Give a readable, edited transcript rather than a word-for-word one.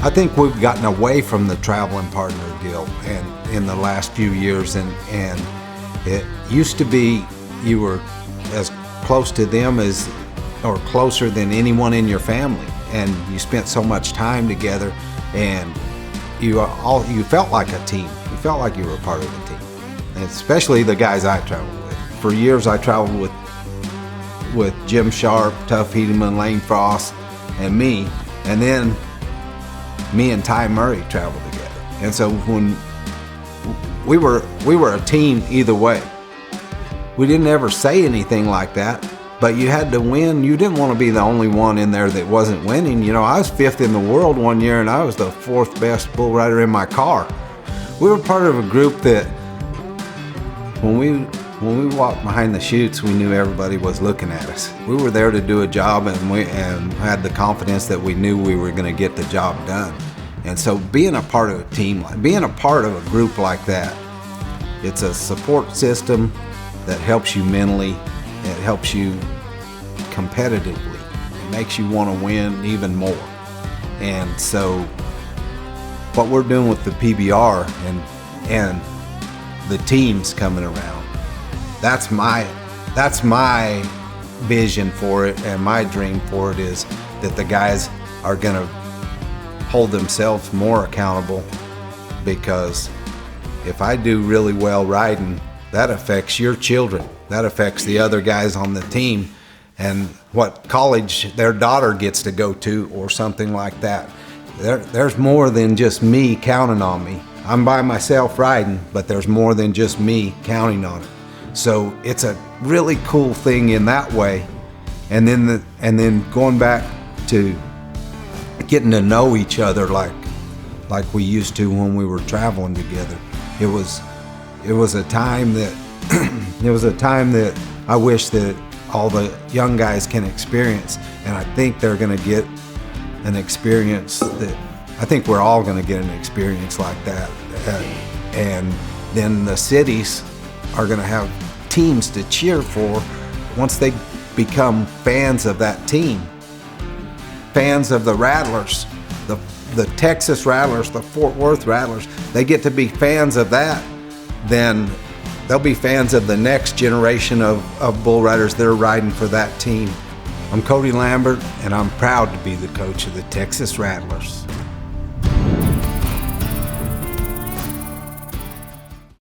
I think we've gotten away from the traveling partner deal and in the last few years, and it used to be you were as close to them as or closer than anyone in your family, and you spent so much time together, and you felt like a team. You felt like you were a part of the team, and especially the guys I traveled with. For years I traveled with Jim Sharp, Tuff Hedeman, Lane Frost, and me, and then me and Ty Murray traveled together. And so when we were a team either way. We didn't ever say anything like that, but you had to win. You didn't want to be the only one in there that wasn't winning. You know, I was 5th in the world one year, and I was the 4th best bull rider in my car. We were part of a group that when we walked behind the chutes, we knew everybody was looking at us. We were there to do a job, and had the confidence that we knew we were going to get the job done. And so being a part of a team, being a part of a group like that, it's a support system that helps you mentally, it helps you competitively, it makes you want to win even more. And so what we're doing with the PBR and the teams coming around, that's my vision for it, and my dream for it is that the guys are going to hold themselves more accountable, because if I do really well riding, that affects your children, that affects the other guys on the team, and what college their daughter gets to go to or something like that. There's more than just me counting on me. I'm by myself riding, but there's more than just me counting on it. So it's a really cool thing in that way. And then going back to getting to know each other like we used to when we were traveling together. It was a time that I wish that all the young guys can experience, and I think they're going to get an experience that I think we're all going to get an experience like that. And then the cities are going to have teams to cheer for once they become fans of that team. Fans of the Rattlers, the Texas Rattlers, the Fort Worth Rattlers, they get to be fans of that, then they'll be fans of the next generation of bull riders that are riding for that team. I'm Cody Lambert, and I'm proud to be the coach of the Texas Rattlers.